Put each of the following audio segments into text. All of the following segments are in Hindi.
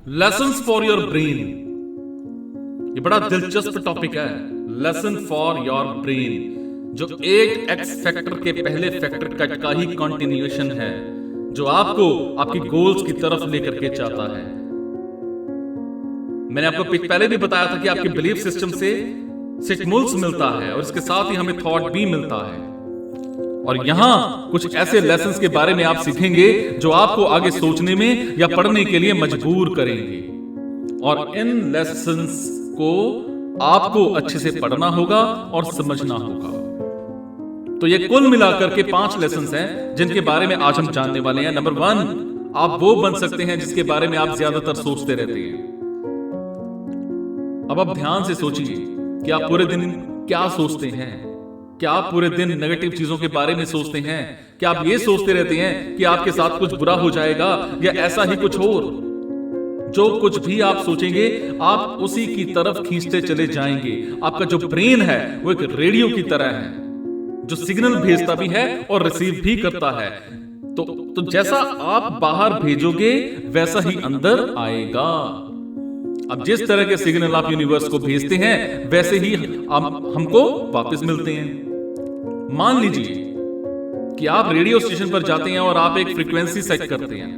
लेसन्स फॉर योर ब्रेन, ये बड़ा दिलचस्प टॉपिक है। लेसन फॉर योर ब्रेन, जो एक एक्स फैक्टर के पहले फैक्टर कट का ही कंटिन्यूएशन है, जो आपको आपकी गोल्स की तरफ लेकर के चाहता है। मैंने आपको पहले भी बताया था कि आपके बिलीफ सिस्टम से सिग्नल्स मिलता है और इसके साथ ही हमें थॉट भी मिलता है। और यहां कुछ ऐसे लेसन्स के बारे में आप सीखेंगे जो आपको आगे सोचने में या पढ़ने के लिए मजबूर करेंगे। और इन लेसन्स को आपको अच्छे से पढ़ना होगा और समझना होगा। तो ये कुल मिलाकर के 5 लेसन्स हैं जिनके बारे में आज हम जानने वाले हैं। नंबर 1, आप वो बन सकते हैं जिसके बारे में आप ज्यादातर सोचते रहते हैं। अब आप ध्यान से सोचिए कि आप पूरे दिन क्या सोचते हैं। क्या आप पूरे दिन नेगेटिव चीजों के बारे में सोचते हैं? क्या आप ये सोचते रहते हैं कि आपके साथ कुछ बुरा हो जाएगा या ऐसा ही कुछ और? जो कुछ भी आप सोचेंगे आप उसी की तरफ खींचते चले जाएंगे। आपका जो ब्रेन है वो एक रेडियो की तरह है, जो सिग्नल भेजता भी है और रिसीव भी करता है। तो जैसा आप बाहर भेजोगे वैसा ही अंदर आएगा। अब जिस तरह के सिग्नल आप यूनिवर्स को भेजते हैं वैसे ही हमको वापस मिलते हैं। मान लीजिए कि आप रेडियो स्टेशन पर जाते हैं और आप एक फ्रीक्वेंसी सेट करते हैं।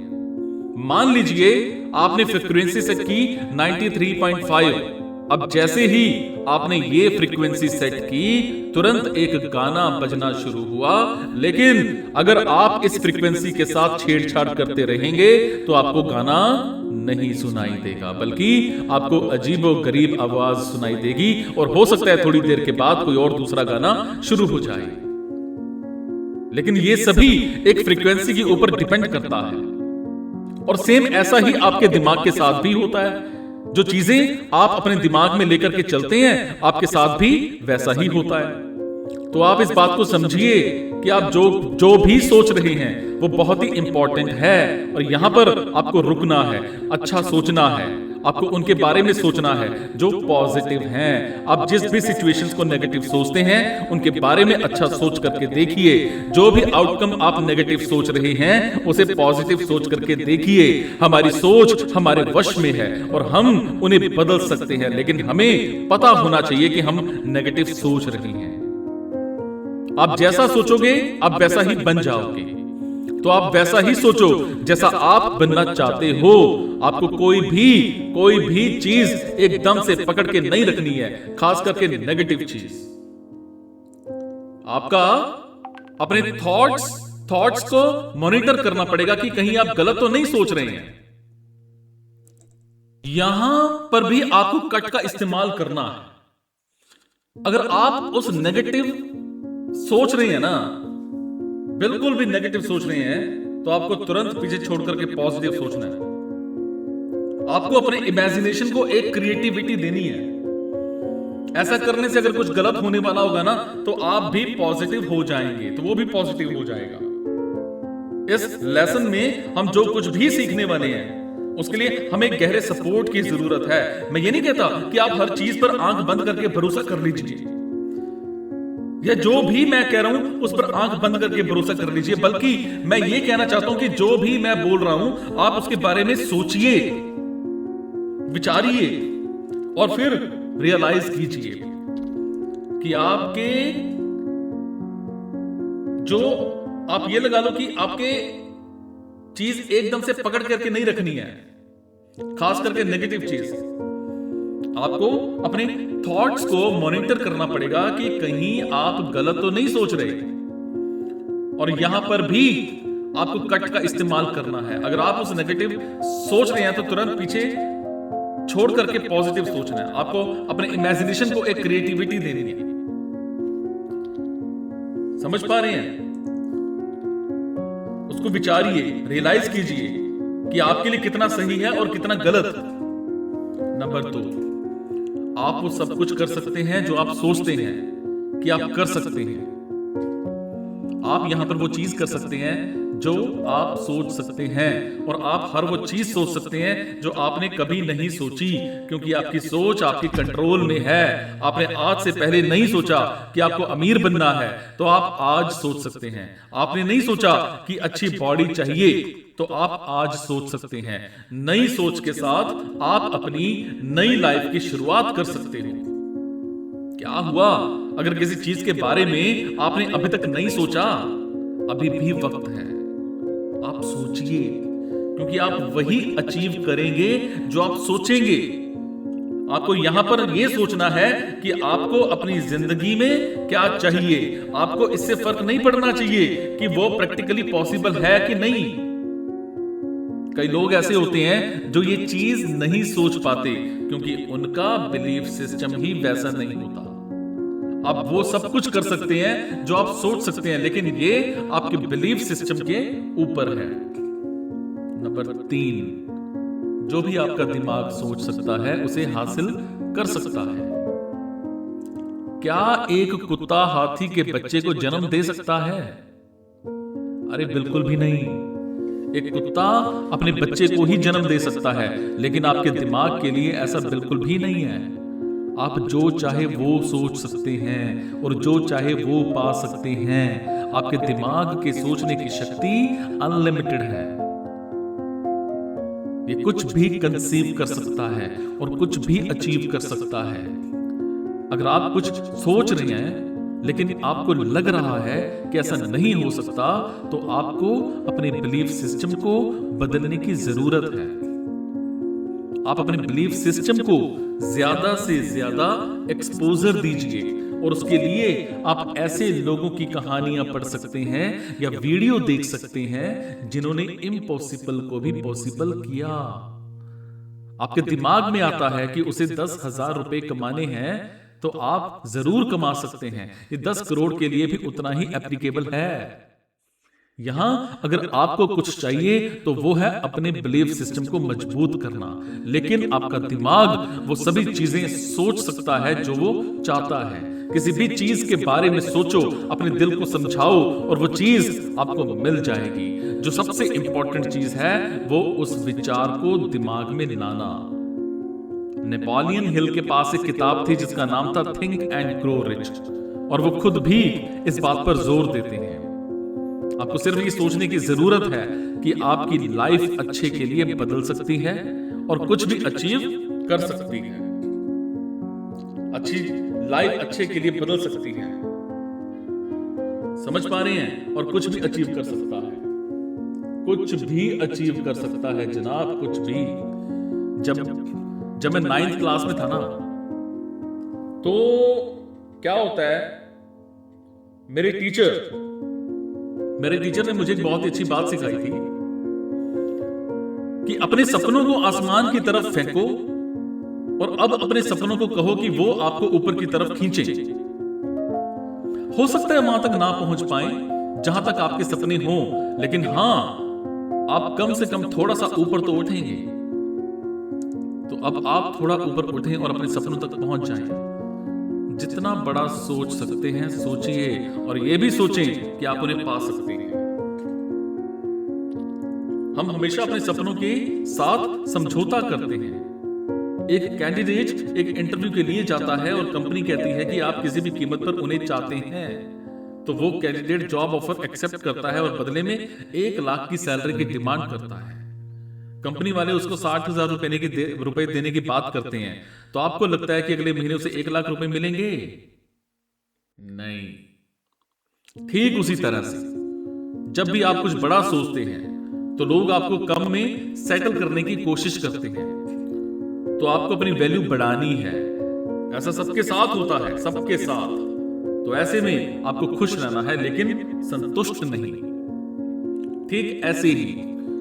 मान लीजिए आपने फ्रीक्वेंसी सेट की 93.5। अब जैसे ही आपने ये फ्रीक्वेंसी सेट की तुरंत एक गाना बजना शुरू हुआ। लेकिन अगर आप इस फ्रीक्वेंसी के साथ छेड़छाड़ करते रहेंगे तो आपको गाना नहीं सुनाई देगा, बल्कि आपको अजीबोगरीब आवाज सुनाई देगी और हो सकता है थोड़ी देर के बाद कोई और दूसरा गाना शुरू हो जाए। लेकिन ये सभी एक फ्रीक्वेंसी के ऊपर डिपेंड करता है। और सेम ऐसा ही आपके दिमाग के साथ भी होता है। जो चीजें आप अपने दिमाग में लेकर के चलते हैं आपके साथ भी वैसा ही होता है। तो आप इस बात को समझिए कि आप जो भी सोच रहे हैं वो बहुत ही इंपॉर्टेंट है। और यहां पर आपको रुकना है, अच्छा सोचना है, आपको उनके बारे में सोचना है जो पॉजिटिव हैं। आप जिस भी सिचुएशंस को नेगेटिव सोचते हैं उनके बारे में अच्छा सोच करके देखिए। जो भी आउटकम आप नेगेटिव सोच रहे हैं उसे पॉजिटिव सोच करके देखिए। हमारी सोच हमारे वश में है और हम उन्हें बदल सकते हैं, लेकिन हमें पता होना चाहिए कि हम नेगेटिव सोच रहे हैं। आप जैसा सोचोगे आप वैसा ही बन जाओगे। तो आप वैसा ही सोचो जैसा आप बनना चाहते हो। आपको कोई भी चीज एकदम से पकड़ के नहीं रखनी है, खास करके नेगेटिव चीज। आपका अपने थॉट्स को मॉनिटर करना पड़ेगा कि कहीं आप गलत तो नहीं सोच रहे हैं। यहां पर भी आपको कट का इस्तेमाल करना है। अगर आप उस नेगेटिव सोच रहे हैं ना, बिल्कुल भी नेगेटिव सोच रहे हैं, तो आपको तुरंत पीछे छोड़ करके पॉजिटिव सोचना है। आपको अपने इमेजिनेशन को एक क्रिएटिविटी देनी है। ऐसा करने से अगर कुछ गलत होने वाला होगा ना तो आप भी पॉजिटिव हो जाएंगे, तो वो भी पॉजिटिव हो जाएगा। इस लेसन में हम जो कुछ भी सीखने वाले हैं उसके लिए हमें गहरे सपोर्ट की जरूरत है। मैं ये नहीं कहता कि आप हर चीज पर आंख बंद करके भरोसा कर लीजिए, या जो भी मैं कह रहा हूं उस पर आंख बंद करके भरोसा कर लीजिए, बल्कि मैं ये कहना चाहता हूं कि जो भी मैं बोल रहा हूं आप उसके बारे में सोचिए, विचारिए और फिर रियलाइज कीजिए कि आपके जो आप ये लगा लो कि आपके चीज एकदम से पकड़ करके नहीं रखनी है, खास करके नेगेटिव चीज। आपको अपने थॉट्स को मॉनिटर करना पड़ेगा कि कहीं आप गलत तो नहीं सोच रहे। और यहां पर भी आपको कट का इस्तेमाल करना है। अगर आप उस नेगेटिव सोच रहे हैं तो तुरंत पीछे छोड़ करके पॉजिटिव सोचना है। आपको अपने इमेजिनेशन को एक क्रिएटिविटी देनी है। समझ पा रहे हैं? उसको विचारिए, रियलाइज कीजिए कि आपके लिए कितना सही है और कितना गलत। नंबर 2, आप वो सब कुछ कर सकते हैं जो आप सोचते हैं कि आप कर सकते हैं। आप यहां पर वो चीज कर सकते हैं जो आप सोच सकते हैं, और आप हर वो चीज सोच सकते हैं जो आपने कभी नहीं सोची, क्योंकि आपकी सोच आपके कंट्रोल में है। आपने आज से पहले नहीं सोचा कि आपको अमीर बनना है, तो आप आज सोच सकते हैं। आपने नहीं सोचा कि अच्छी बॉडी चाहिए, तो आप आज सोच सकते हैं। नई सोच के साथ आप अपनी नई लाइफ की शुरुआत कर सकते हो। क्या हुआ अगर किसी चीज के बारे में आपने अभी तक नहीं सोचा? अभी भी वक्त है, आप सोचिए, क्योंकि आप वही अचीव करेंगे जो आप सोचेंगे। आपको यहां पर यह सोचना है कि आपको अपनी जिंदगी में क्या चाहिए। आपको इससे फर्क नहीं पड़ना चाहिए कि वो प्रैक्टिकली पॉसिबल है कि नहीं। कई लोग ऐसे होते हैं जो ये चीज नहीं सोच पाते, क्योंकि उनका बिलीफ सिस्टम ही वैसा नहीं होता। आप वो सब कुछ कर सकते हैं जो आप सोच सकते हैं, लेकिन ये आपके बिलीफ सिस्टम के ऊपर है। नंबर 3, जो भी आपका दिमाग सोच सकता है उसे हासिल कर सकता है। क्या एक कुत्ता हाथी के बच्चे को जन्म दे सकता है? अरे बिल्कुल भी नहीं। एक कुत्ता अपने बच्चे को ही जन्म दे सकता है, लेकिन आपके दिमाग के लिए ऐसा बिल्कुल भी नहीं है। आप जो चाहे वो सोच सकते हैं और जो चाहे वो पा सकते हैं। आपके दिमाग के सोचने की शक्ति अनलिमिटेड है। ये कुछ भी कंसीव कर सकता है और कुछ भी अचीव कर सकता है। अगर आप कुछ सोच रहे हैं लेकिन आपको लग रहा है कि ऐसा नहीं हो सकता, तो आपको अपने बिलीफ सिस्टम को बदलने की जरूरत है। आप अपने बिलीफ सिस्टम को ज्यादा से ज्यादा एक्सपोजर दीजिए, और उसके लिए आप ऐसे लोगों की कहानियां पढ़ सकते हैं या वीडियो देख सकते हैं जिन्होंने इम्पॉसिबल को भी पॉसिबल किया। आपके दिमाग में आता है कि उसे 10,000 रुपए कमाने हैं, तो आप जरूर कमा सकते हैं। ये 10 करोड़ के लिए भी उतना ही एप्लीकेबल है। यहां अगर आपको कुछ चाहिए तो वो है अपने बिलीफ सिस्टम को मजबूत करना। लेकिन आपका दिमाग वो सभी चीजें सोच सकता है जो वो चाहता है। किसी भी चीज के बारे में सोचो, अपने दिल को समझाओ, और वो चीज आपको मिल जाएगी। जो सबसे इंपॉर्टेंट चीज है वो उस विचार को दिमाग में लाना। नेपोलियन हिल के पास एक किताब थी जिसका नाम था थिंक एंड ग्रो रिच, और वो खुद भी इस बात पर जोर देते हैं। आपको सिर्फ ये सोचने की जरूरत है कि आपकी लाइफ अच्छे के लिए बदल सकती है और कुछ भी अचीव कर सकती है। अच्छी लाइफ अच्छे के लिए बदल सकती है। समझ पा रहे हैं? और कुछ भी अचीव कर सकता है। कुछ भी अचीव कर सकता है जनाब, कुछ भी। जब मैं 9th क्लास में था ना, तो क्या होता है, मेरे टीचर ने मुझे एक बहुत ही अच्छी बात सिखाई थी कि अपने सपनों को आसमान की तरफ फेंको और अब अपने सपनों को कहो कि वो आपको ऊपर की तरफ खींचे। हो सकता है वहां तक ना पहुंच पाए जहां तक आपके सपने हों, लेकिन हां, आप कम से कम थोड़ा सा ऊपर तो उठेंगे। तो अब आप थोड़ा ऊपर उठें और अपने सपनों तक पहुंच जाएं। जितना बड़ा सोच सकते हैं सोचिए, और यह भी सोचें कि आप उन्हें पा सकते हैं। हम हमेशा अपने सपनों के साथ समझौता करते हैं। एक कैंडिडेट एक इंटरव्यू के लिए जाता है और कंपनी कहती है कि आप किसी भी कीमत पर उन्हें चाहते हैं, तो वो कैंडिडेट जॉब ऑफर एक्सेप्ट करता है और बदले में 1 लाख की सैलरी की डिमांड करता है। कंपनी वाले उसको 60,000 रुपए देने की बात करते हैं। तो आपको लगता है कि अगले महीने उसे 1 लाख रुपए मिलेंगे? नहीं। ठीक उसी तरह से जब भी आप कुछ बड़ा सोचते हैं तो लोग आपको कम में सेटल करने की कोशिश करते हैं। तो आपको अपनी वैल्यू बढ़ानी है। ऐसा सबके साथ होता है, सबके साथ। तो ऐसे में आपको खुश रहना है, लेकिन संतुष्ट नहीं। ठीक ऐसे ही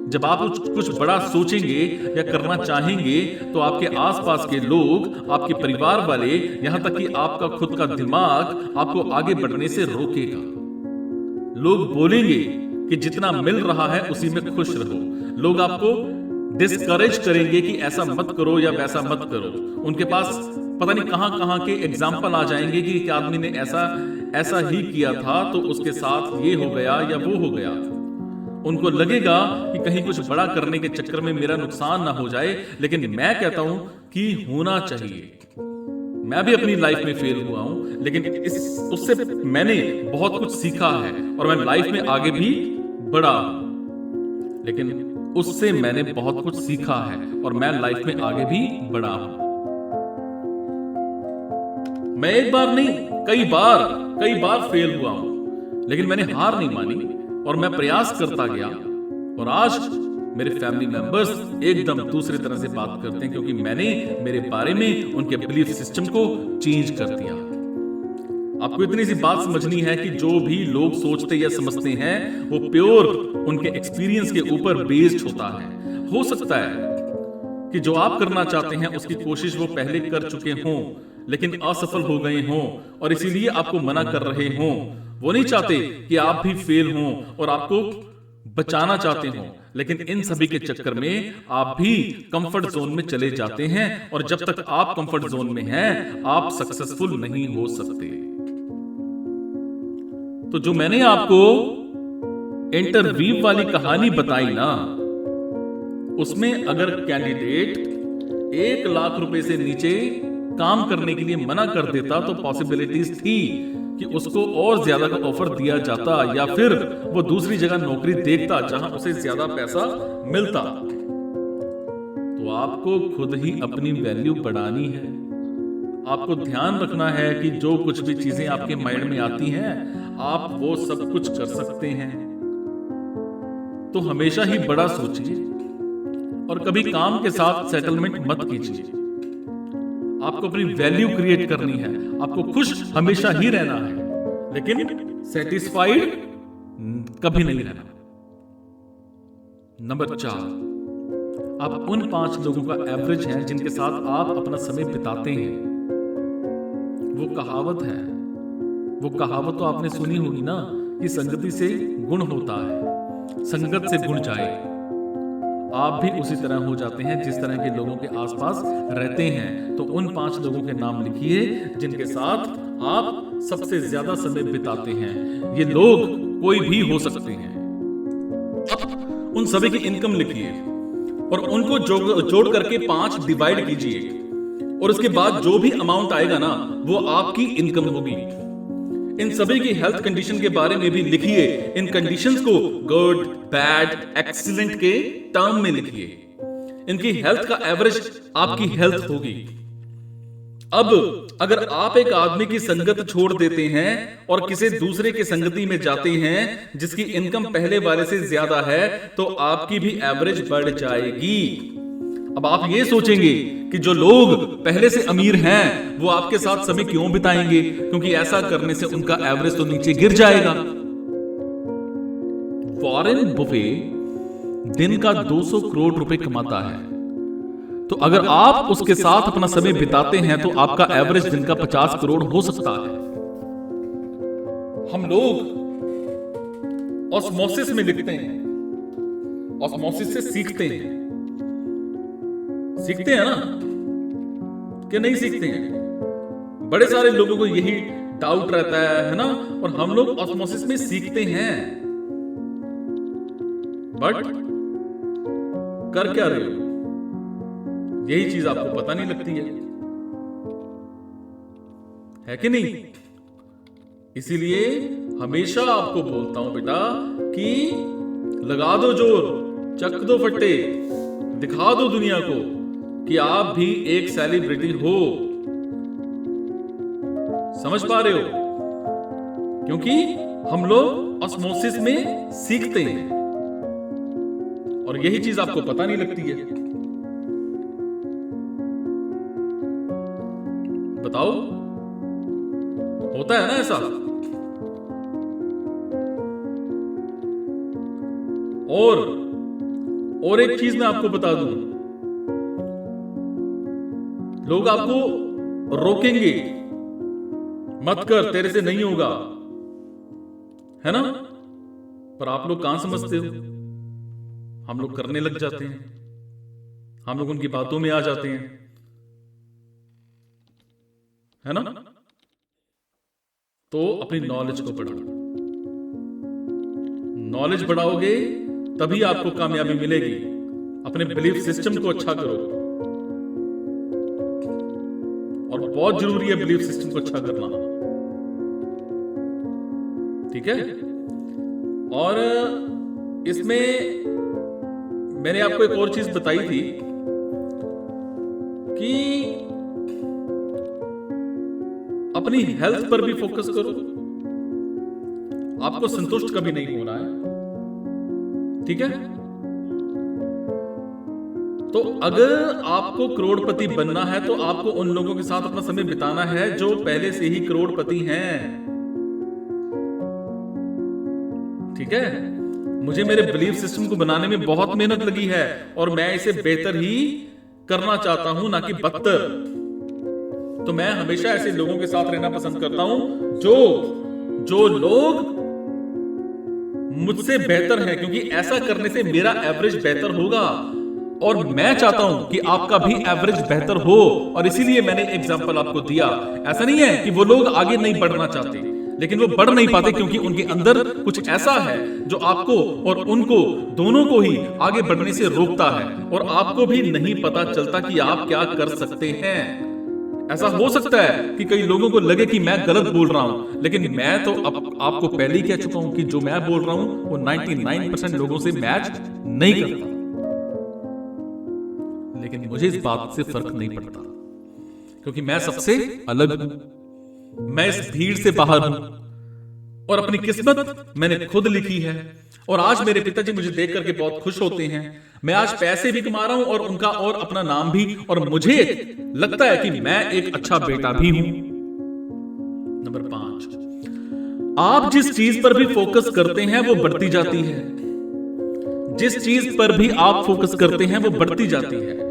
जब आप कुछ बड़ा सोचेंगे या करना चाहेंगे, तो आपके आसपास के लोग, आपके परिवार वाले, यहां तक कि आपका खुद का दिमाग आपको आगे बढ़ने से रोकेगा। लोग बोलेंगे कि जितना मिल रहा है उसी में खुश रहो। लोग आपको डिस्करेज करेंगे कि ऐसा मत करो या वैसा मत करो। उनके पास पता नहीं कहां के एग्जाम्पल आ जाएंगे कि एक आदमी ने ऐसा ही किया था तो उसके साथ ये हो गया या वो हो गया। उनको लगेगा कि कहीं कुछ बड़ा करने के चक्कर में मेरा नुकसान ना हो जाए, लेकिन मैं कहता हूं कि होना चाहिए। मैं भी अपनी लाइफ में फेल हुआ हूं, लेकिन उससे मैंने बहुत कुछ सीखा है और मैं लाइफ में आगे भी बढ़ा हूं। लेकिन उससे मैंने बहुत कुछ सीखा है और मैं लाइफ में आगे भी बढ़ा हूं। मैं एक बार नहीं, कई बार फेल हुआ हूं, लेकिन मैंने हार नहीं मानी और मैं प्रयास करता गया। और आज मेरे फैमिली मेंबर्स एकदम दूसरी तरह से बात करते हैं, क्योंकि मैंने मेरे बारे में उनके बिलीफ सिस्टम को चेंज कर दिया। आपको इतनी सी बात समझनी है कि जो भी लोग सोचते या समझते हैं वो प्योर उनके एक्सपीरियंस के ऊपर बेस्ड होता है। हो सकता है कि जो आप करना चाहते हैं उसकी कोशिश वो पहले कर चुके हों, लेकिन असफल हो गए हों और इसीलिए आपको मना कर रहे हों। वो नहीं चाहते कि आप भी फेल हों और आपको बचाना चाहते हों, लेकिन इन सभी के चक्कर में आप भी कंफर्ट जोन में चले जाते हैं और जब तक आप कंफर्ट जोन में हैं आप सक्सेसफुल नहीं हो सकते। तो जो मैंने आपको इंटरव्यू वाली कहानी बताई ना, उसमें अगर कैंडिडेट 1 लाख रुपए से नीचे काम करने के लिए मना कर देता तो पॉसिबिलिटीज थी कि उसको और ज्यादा का ऑफर दिया जाता या फिर वो दूसरी जगह नौकरी देखता जहां उसे ज्यादा पैसा मिलता। तो आपको खुद ही अपनी वैल्यू बढ़ानी है। आपको ध्यान रखना है कि जो कुछ भी चीजें आपके माइंड में आती हैं आप वो सब कुछ कर सकते हैं। तो हमेशा ही बड़ा सोचिए और कभी काम के साथ सेटलमेंट मत कीजिए। आपको अपनी वैल्यू क्रिएट करनी है, आपको खुश हमेशा ही रहना है, लेकिन सेटिस्फाइड कभी नहीं रहना। नंबर 4, आप उन 5 लोगों का एवरेज हैं जिनके साथ आप अपना समय बिताते हैं। वो कहावत तो आपने सुनी होगी ना कि संगति से गुण होता है, संगत से गुण जाए। आप भी उसी तरह हो जाते हैं जिस तरह के लोगों के आसपास रहते हैं। तो उन 5 लोगों के नाम लिखिए जिनके साथ आप सबसे ज्यादा समय बिताते हैं। ये लोग कोई भी हो सकते हैं। अब उन सभी की इनकम लिखिए और उनको जोड़ करके 5 डिवाइड कीजिए और उसके बाद जो भी अमाउंट आएगा ना वो आपकी इनकम होगी। इन सभी की हेल्थ कंडीशन के बारे में भी लिखिए। इन कंडीशंस को गुड, बैड, एक्सीलेंट के टर्म में लिखिए। इनकी हेल्थ का एवरेज आपकी हेल्थ होगी। अब अगर आप एक आदमी की संगत छोड़ देते हैं और किसी दूसरे के संगति में जाते हैं जिसकी इनकम पहले वाले से ज्यादा है तो आपकी भी एवरेज बढ़ जाएगी। अब आप ये सोचेंगे कि जो लोग पहले से अमीर हैं वो आपके साथ समय क्यों बिताएंगे, क्योंकि ऐसा करने से उनका एवरेज तो नीचे गिर जाएगा। वॉरेन बुफे दिन का 200 करोड़ रुपए कमाता है, तो अगर आप उसके साथ अपना समय बिताते हैं तो आपका एवरेज दिन का 50 करोड़ हो सकता है। हम लोग ऑस्मोसिस में लिखते हैं, ऑस्मोसिस से सीखते हैं ना कि नहीं सीखते हैं? बड़े सारे लोगों को यही डाउट रहता है ना, और हम लोग ऑस्मोसिस में सीखते हैं, बट कर क्या रहे हो यही चीज आपको पता नहीं लगती है कि नहीं? इसीलिए हमेशा आपको बोलता हूं बेटा कि लगा दो जोर, चक दो फट्टे, दिखा दो दुनिया को कि आप भी एक सेलिब्रिटी हो। समझ पा रहे हो? क्योंकि हम लोग ऑस्मोसिस में सीखते हैं और यही चीज आपको पता नहीं लगती है। बताओ, होता है ना ऐसा? और एक चीज मैं आपको बता दूं, लोग आपको रोकेंगे, मत कर, तेरे से नहीं होगा, है ना? पर आप लोग कहां समझते हो? हम लोग करने लग जाते हैं, हम लोग उनकी बातों में आ जाते हैं, है ना? तो अपनी नॉलेज को बढ़ाओ। नॉलेज बढ़ाओगे तभी आपको कामयाबी मिलेगी। अपने बिलीफ सिस्टम को अच्छा करो, और बहुत जरूरी है बिलीफ सिस्टम को अच्छा करना, ठीक है। और इसमें मैंने आपको एक और चीज बताई थी कि अपनी हेल्थ पर भी फोकस करो। आपको संतुष्ट कभी नहीं होना है, ठीक है। तो अगर आपको करोड़पति बनना है तो आपको उन लोगों के साथ अपना समय बिताना है जो पहले से ही करोड़पति हैं, ठीक है। मुझे मेरे बिलीफ सिस्टम को बनाने में बहुत मेहनत लगी है और मैं इसे बेहतर ही करना चाहता हूं, ना कि बदतर। तो मैं हमेशा ऐसे लोगों के साथ रहना पसंद करता हूं जो लोग मुझसे बेहतर हैं, क्योंकि ऐसा करने से मेरा एवरेज बेहतर होगा और मैं चाहता हूं कि आपका भी एवरेज बेहतर हो। और इसीलिए मैंने एग्जांपल आपको दिया। ऐसा नहीं है कि वो लोग आगे नहीं बढ़ना चाहते, लेकिन वो बढ़ नहीं पाते क्योंकि उनके अंदर कुछ ऐसा है जो आपको और उनको दोनों को ही आगे बढ़ने से रोकता है, और आपको भी नहीं पता चलता कि आप क्या कर सकते हैं। ऐसा हो सकता है कि कई लोगों को लगे कि मैं गलत बोल रहा हूं, लेकिन मैं तो आपको पहले ही कह चुका हूं कि जो मैं बोल रहा हूं वो 99% लोगों से मैच नहीं करता। लेकिन मुझे इस बात से फर्क नहीं पड़ता, क्योंकि मैं सबसे अलग हूं। मैं इस भीड़ से बाहर हूं और अपनी किस्मत मैंने खुद लिखी है। और आज मेरे पिताजी मुझे देख करके बहुत खुश होते हैं। मैं आज पैसे भी कमा रहा हूं और उनका और अपना नाम भी, और मुझे लगता है कि मैं एक अच्छा बेटा भी हूं। नंबर 5, आप जिस चीज पर भी फोकस करते हैं वो बढ़ती जाती है। जिस चीज पर भी आप फोकस करते हैं वो बढ़ती जाती है।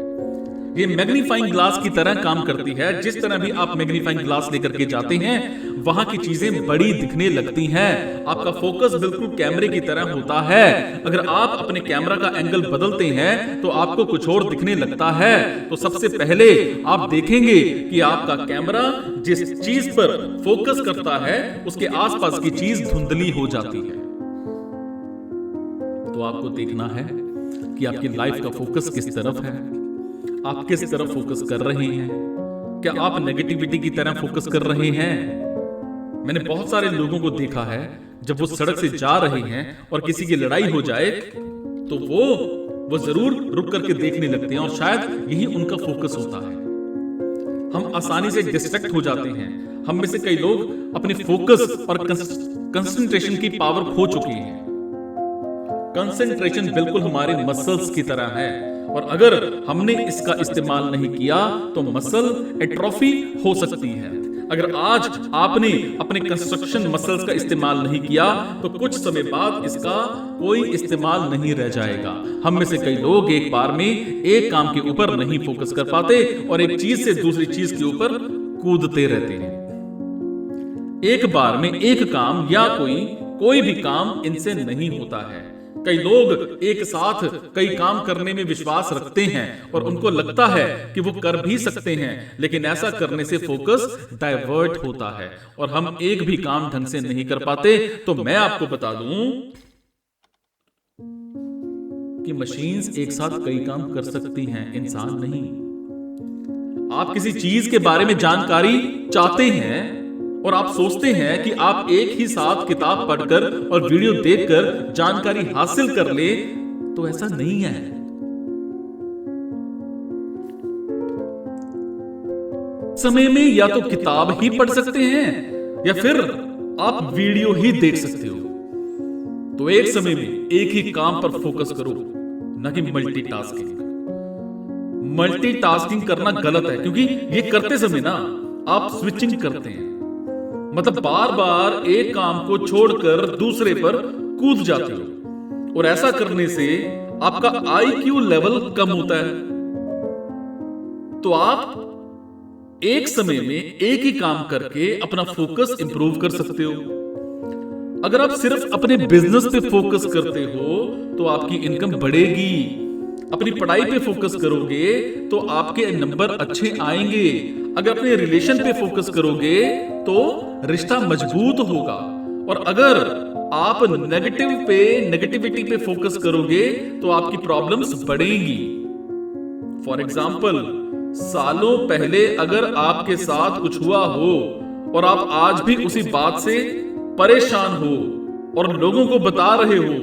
ये मैग्नीफाइंग ग्लास की तरह काम करती है। जिस तरह भी आप मैग्नीफाइंग ग्लास लेकर के जाते हैं वहां की चीजें बड़ी दिखने लगती हैं। आपका फोकस बिल्कुल कैमरे की तरह होता है। अगर आप अपने कैमरा का एंगल बदलते हैं तो आपको कुछ और दिखने लगता है। तो सबसे पहले आप देखेंगे कि आपका कैमरा जिस चीज पर फोकस करता है उसके आसपास की चीज धुंधली हो जाती है। तो आपको देखना है कि आपकी लाइफ का फोकस किस तरफ है, आप किस तरफ फोकस कर रहे हैं। क्या आप नेगेटिविटी की तरह फोकस कर रहे हैं? मैंने बहुत सारे लोगों को देखा है, जब वो सड़क से जा रहे हैं और किसी की लड़ाई हो जाए तो वो जरूर रुक करके देखने लगते हैं, और शायद यही उनका फोकस होता है। हम आसानी से डिस्ट्रैक्ट हो जाते हैं। हम में से कई लोग अपने फोकस और कंसंट्रेशन की पावर खो चुके हैं। कंसंट्रेशन बिल्कुल हमारे मसल्स की तरह है, और अगर हमने इसका इस्तेमाल नहीं किया तो मसल एट्रोफी हो सकती है। अगर आज आपने अपने कंस्ट्रक्शन मसल्स का इस्तेमाल नहीं किया तो कुछ समय बाद इसका कोई इस्तेमाल नहीं रह जाएगा। हम में से कई लोग एक बार में एक काम के ऊपर नहीं फोकस कर पाते और एक चीज से दूसरी चीज के ऊपर कूदते रहते हैं। एक बार में एक काम या कोई भी काम इनसे नहीं होता है। कई लोग एक साथ कई काम करने में विश्वास रखते हैं और उनको लगता है कि वो कर भी सकते हैं, लेकिन ऐसा करने से फोकस डाइवर्ट होता है और हम एक भी काम ढंग से नहीं कर पाते। तो मैं आपको बता दूं कि मशीन्स एक साथ कई काम कर सकती हैं, इंसान नहीं। आप किसी चीज के बारे में जानकारी चाहते हैं और आप सोचते हैं कि आप एक ही साथ किताब पढ़कर और वीडियो देखकर जानकारी हासिल कर ले, तो ऐसा नहीं है। समय में या तो किताब ही पढ़ सकते हैं या फिर आप वीडियो ही देख सकते हो। तो एक समय में एक ही काम पर फोकस करो, ना कि मल्टीटास्किंग। मल्टीटास्किंग करना गलत है, क्योंकि ये करते समय ना आप स्विचिंग करते हैं, मतलब बार बार एक काम को छोड़कर दूसरे पर कूद जाते हो, और ऐसा करने से आपका IQ लेवल कम होता है। तो आप एक समय में एक ही काम करके अपना फोकस इंप्रूव कर सकते हो। अगर आप सिर्फ अपने बिजनेस पे फोकस करते हो तो आपकी इनकम बढ़ेगी। अपनी पढ़ाई पे फोकस करोगे तो आपके नंबर अच्छे आएंगे। अगर अपने रिलेशन पे फोकस करोगे तो रिश्ता मजबूत होगा। और अगर आप नेगेटिविटी पे फोकस करोगे तो आपकी प्रॉब्लम्स बढ़ेंगी। फॉर एग्जाम्पल, सालों पहले अगर आपके साथ कुछ हुआ हो और आप आज भी उसी बात से परेशान हो और लोगों को बता रहे हो,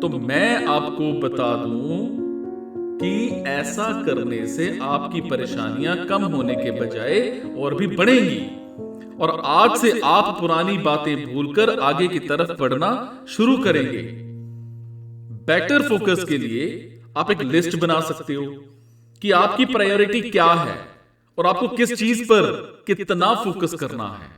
तो मैं आपको बता दूं कि ऐसा करने से आपकी परेशानियां कम होने के बजाय और भी बढ़ेंगी और आज से आप पुरानी बातें भूलकर आगे की तरफ बढ़ना शुरू करेंगे। बेटर फोकस के लिए आप एक लिस्ट बना सकते हो कि आपकी प्रायोरिटी क्या है और आपको किस चीज पर कितना फोकस करना है।